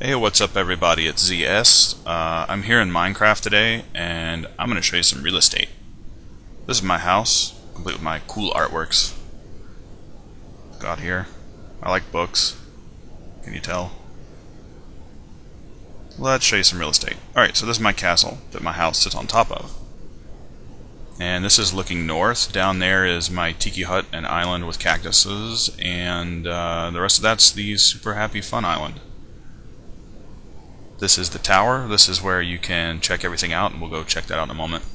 Hey, what's up everybody, it's ZS. I'm here in Minecraft today, and I'm going to show you some real estate. This is my house, complete with my cool artworks. Got here. I like books. Can you tell? Let's show you some real estate. Alright, so this is my castle that my house sits on top of. And this is looking north. Down there is my tiki hut and island with cactuses, and the rest of that's the Super Happy Fun Island. This is the tower. This is where you can check everything out, and we'll go check that out in a moment.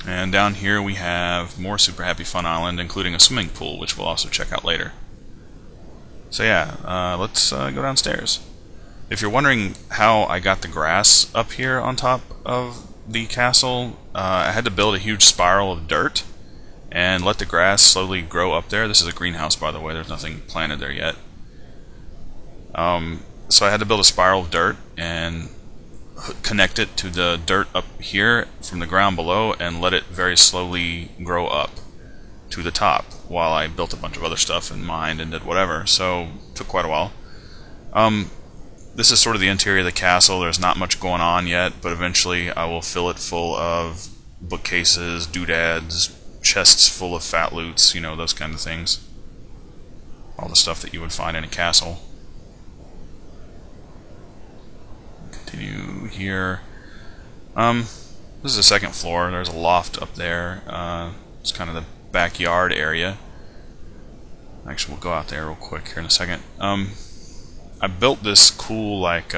And down here we have more Super Happy Fun Island, including a swimming pool, which we'll also check out later. So yeah, let's go downstairs. If you're wondering how I got the grass up here on top of the castle, I had to build a huge spiral of dirt and let the grass slowly grow up there. This is a greenhouse, by the way. There's nothing planted there yet. So I had to build a spiral of dirt and connect it to the dirt up here from the ground below and let it very slowly grow up to the top while I built a bunch of other stuff and mined and did whatever. So it took quite a while. This is sort of the interior of the castle. There's not much going on yet, but eventually I will fill it full of bookcases, doodads, chests full of fat loots, you know, those kind of things. All the stuff that you would find in a castle. Continue here. This is the second floor. There's a loft up there. It's kind of the backyard area. Actually, we'll go out there real quick here in a second. I built this cool, like,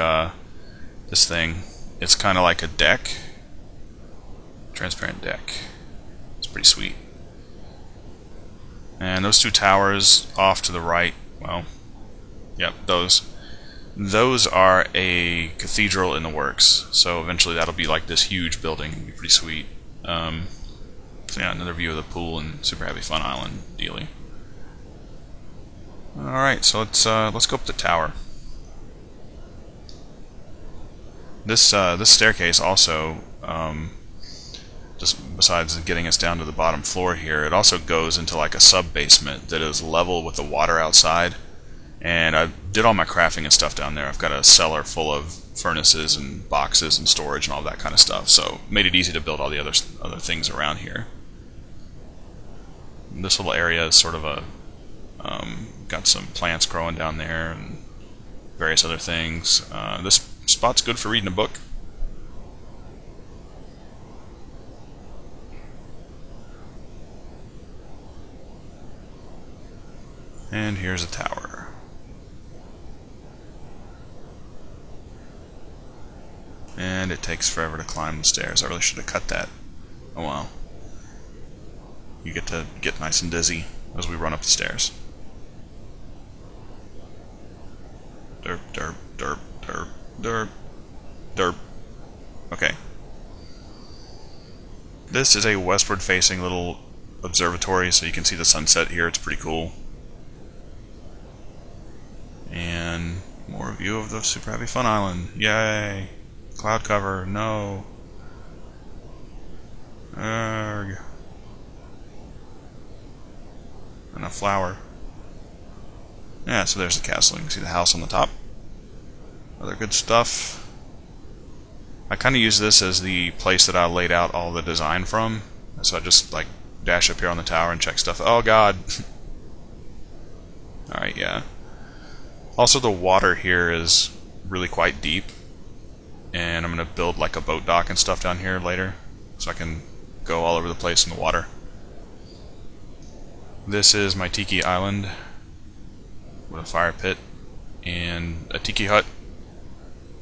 this thing. It's kind of like a deck. Transparent deck. It's pretty sweet. And those two towers off to the right, well, yep, those are a cathedral in the works. So eventually that'll be like this huge building. It'll be pretty sweet. So yeah, another view of the pool and Super Happy Fun Island dealy. Alright, so let's go up the tower. This staircase also, just besides getting us down to the bottom floor here, it also goes into like a sub-basement that is level with the water outside. And I did all my crafting and stuff down there. I've got a cellar full of furnaces and boxes and storage and all that kind of stuff. So made it easy to build all the other things around here. And this little area is sort of a got some plants growing down there and various other things. This spot's good for reading a book. And here's a tower. And it takes forever to climb the stairs. I really should have cut that. Oh well. You get to get nice and dizzy as we run up the stairs. Derp, derp, derp, derp, derp, derp. Okay. This is a westward facing little observatory, so you can see the sunset here. It's pretty cool. And more view of the Super Happy Fun Island. Yay! Cloud cover, no. Arrgh. And a flower. Yeah, so there's the castle. You can see the house on the top. Other good stuff. I kind of use this as the place that I laid out all the design from. So I just like dash up here on the tower and check stuff. Oh god. Alright, yeah. Also, the water here is really quite deep. And I'm going to build like a boat dock and stuff down here later, so I can go all over the place in the water. This is my tiki island with a fire pit and a tiki hut.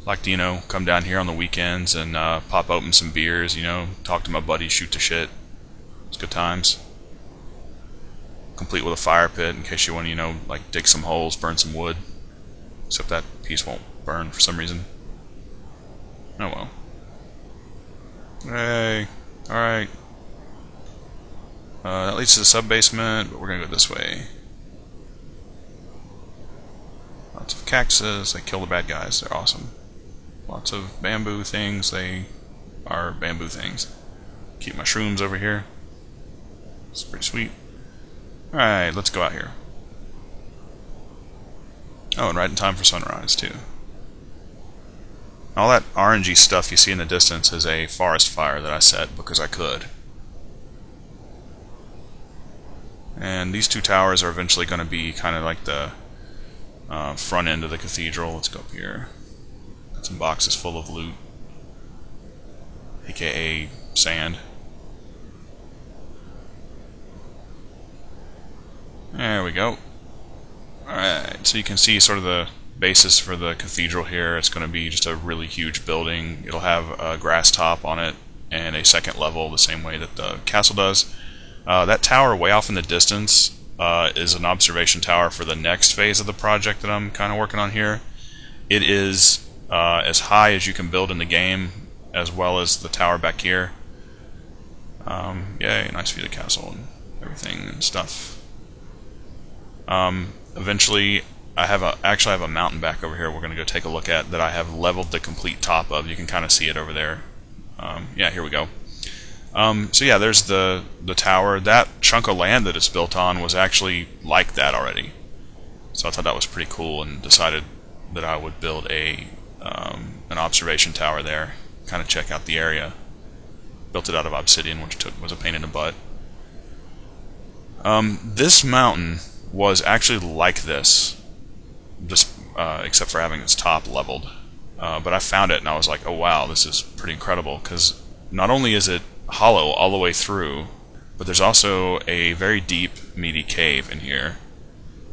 Like to, you know, come down here on the weekends and pop open some beers, you know, talk to my buddies, shoot the shit. It's good times. Complete with a fire pit in case you want to, you know, like dig some holes, burn some wood. Except that piece won't burn for some reason. Oh well. Hey, alright. That leads to the sub-basement, but we're gonna go this way. Lots of cactuses, they kill the bad guys, they're awesome. Lots of bamboo things, they are bamboo things. Keep my shrooms over here. It's pretty sweet. Alright, let's go out here. Oh, and right in time for sunrise, too. All that orangey stuff you see in the distance is a forest fire that I set because I could. And these two towers are eventually going to be kind of like the front end of the cathedral. Let's go up here. Got some boxes full of loot, aka sand. There we go. Alright, so you can see sort of the basis for the cathedral here. It's going to be just a really huge building. It'll have a grass top on it and a second level the same way that the castle does. That tower way off in the distance is an observation tower for the next phase of the project that I'm kind of working on here. It is as high as you can build in the game, as well as the tower back here. Yay, nice view of the castle and everything and stuff. Eventually, I actually have a mountain back over here we're going to go take a look at that I have leveled the complete top of. You can kind of see it over there. Yeah, here we go. So yeah, there's the tower. That chunk of land that it's built on was actually like that already. So I thought that was pretty cool and decided that I would build an observation tower there. Kind of check out the area. Built it out of obsidian, which was a pain in the butt. This mountain was actually like this, just except for having its top leveled. But I found it and I was like, oh wow, this is pretty incredible, because not only is it hollow all the way through, but there's also a very deep, meaty cave in here.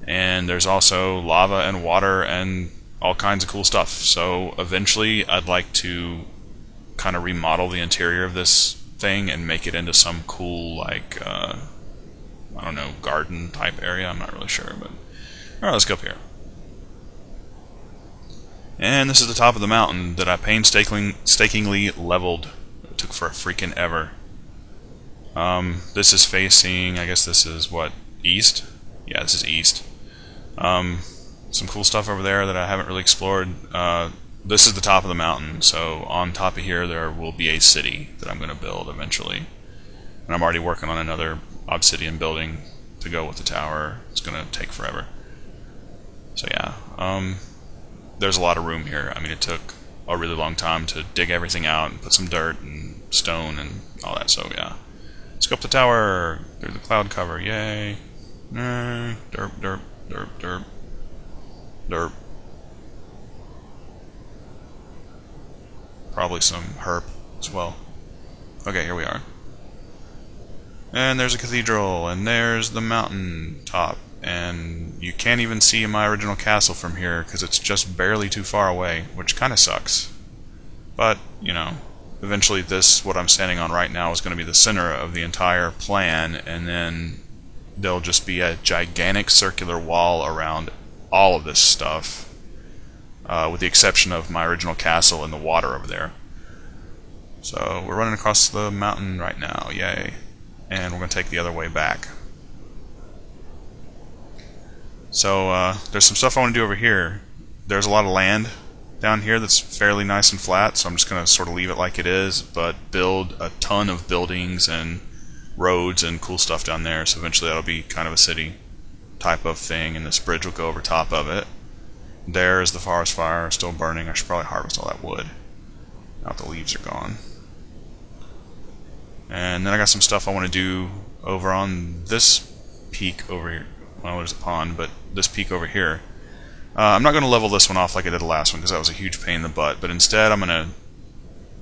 And there's also lava and water and all kinds of cool stuff. So eventually I'd like to kind of remodel the interior of this thing and make it into some cool, like, I don't know, garden type area. I'm not really sure, but alright, let's go up here. And this is the top of the mountain that I painstakingly leveled. It took for a freaking ever. This is facing, I guess this is what, east? Yeah, this is east. Some cool stuff over there that I haven't really explored. This is the top of the mountain, so on top of here there will be a city that I'm going to build eventually. And I'm already working on another obsidian building to go with the tower. It's going to take forever. So yeah, there's a lot of room here. I mean, it took a really long time to dig everything out and put some dirt and stone and all that, so yeah. Let's go up the tower through the cloud cover, yay. Derp, derp, derp, derp, derp. Probably some herp as well. Okay, here we are. And there's a cathedral, and there's the mountain top, and you can't even see my original castle from here because it's just barely too far away, which kind of sucks. But, you know, eventually this, what I'm standing on right now, is going to be the center of the entire plan, and then there'll just be a gigantic circular wall around all of this stuff, with the exception of my original castle and the water over there. So we're running across the mountain right now, yay. And we're going to take the other way back. So there's some stuff I want to do over here. There's a lot of land down here that's fairly nice and flat, so I'm just going to sort of leave it like it is, but build a ton of buildings and roads and cool stuff down there, so eventually that'll be kind of a city type of thing, and this bridge will go over top of it. There's the forest fire still burning. I should probably harvest all that wood now that the leaves are gone. And then I got some stuff I want to do over on this peak over here. Well, there's a pond, but this peak over here. I'm not going to level this one off like I did the last one because that was a huge pain in the butt, but instead I'm going to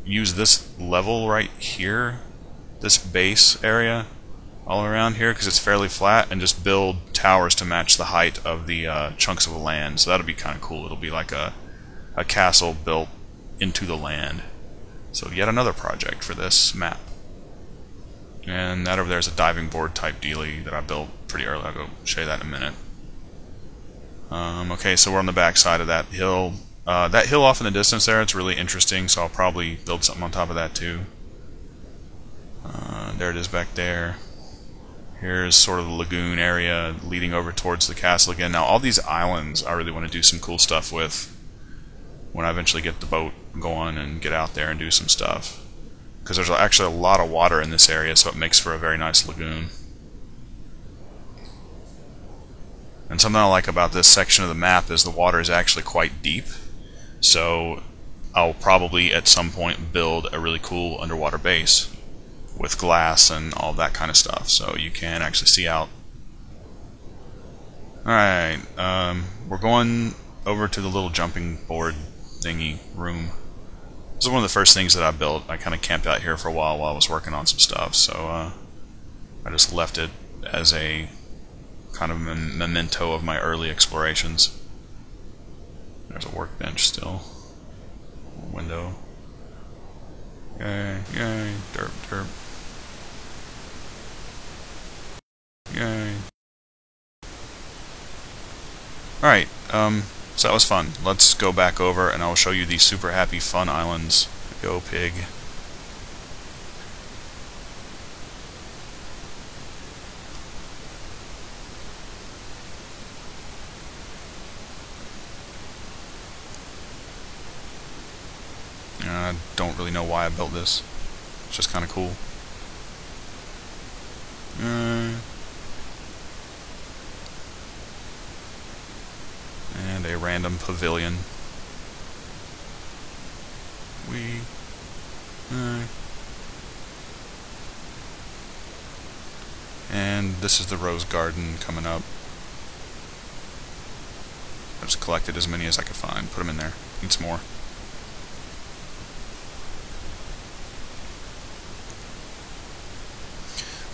use this level right here, this base area all around here because it's fairly flat, and just build towers to match the height of the chunks of the land. So that'll be kind of cool. It'll be like a castle built into the land. So yet another project for this map. And that over there is a diving board type dealie that I built pretty early. I'll go show you that in a minute. Okay, so we're on the back side of that hill. That hill off in the distance there, it's really interesting, so I'll probably build something on top of that too. There it is back there. Here's sort of the lagoon area leading over towards the castle again. Now all these islands I really want to do some cool stuff with when I eventually get the boat going and get out there and do some stuff. Because there's actually a lot of water in this area, so it makes for a very nice lagoon. And something I like about this section of the map is the water is actually quite deep. So I'll probably at some point build a really cool underwater base with glass and all that kind of stuff, so you can actually see out. Alright, we're going over to the little jumping board thingy room. This is one of the first things that I built. I kind of camped out here for a while I was working on some stuff, so I just left it as a kind of memento of my early explorations. There's a workbench still. Window. Yay, yay, derp, derp. Yay. Alright, so that was fun. Let's go back over and I'll show you these super happy fun islands. Go pig. I don't really know why I built this. It's just kind of cool. And a random pavilion. And this is the rose garden coming up. I just collected as many as I could find. Put them in there. Need some more.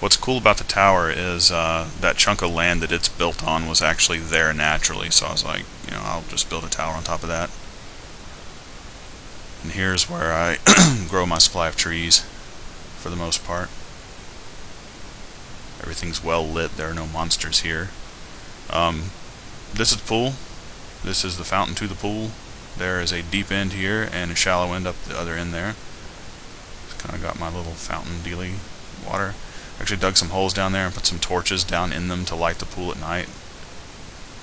What's cool about the tower is that chunk of land that it's built on was actually there naturally, so I was like, you know, I'll just build a tower on top of that. And here's where I grow my supply of trees, for the most part. Everything's well lit, there are no monsters here. This is the pool. This is the fountain to the pool. There is a deep end here and a shallow end up the other end there. Just kind of got my little fountain dealy water. Actually dug some holes down there and put some torches down in them to light the pool at night.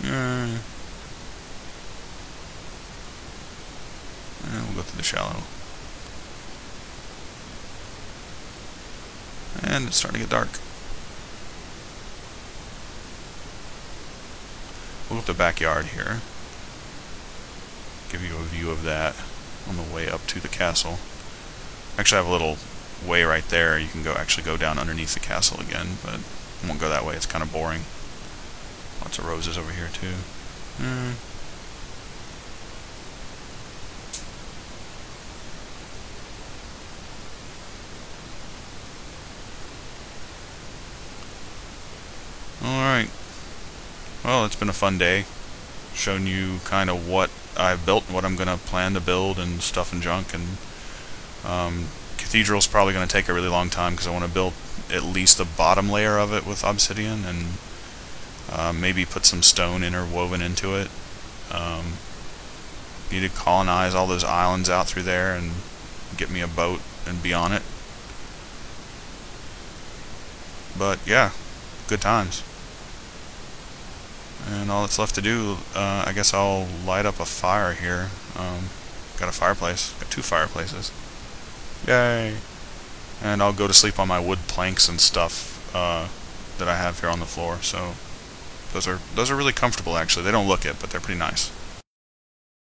And we'll go through the shallow. And it's starting to get dark. We'll go to the backyard here. Give you a view of that on the way up to the castle. Actually, I have a little way right there. You can actually go down underneath the castle again, but I won't go that way. It's kind of boring. Lots of roses over here too. Alright. Well, it's been a fun day. Shown you kind of what I've built, what I'm going to plan to build and stuff and junk. And Cathedral's probably going to take a really long time because I want to build at least the bottom layer of it with obsidian and maybe put some stone interwoven into it. Need to colonize all those islands out through there and get me a boat and be on it. But yeah, good times. And all that's left to do, I guess I'll light up a fire here. Got a fireplace. Got 2 fireplaces. Yay! And I'll go to sleep on my wood planks and stuff that I have here on the floor. So those are really comfortable actually. They don't look it, but they're pretty nice.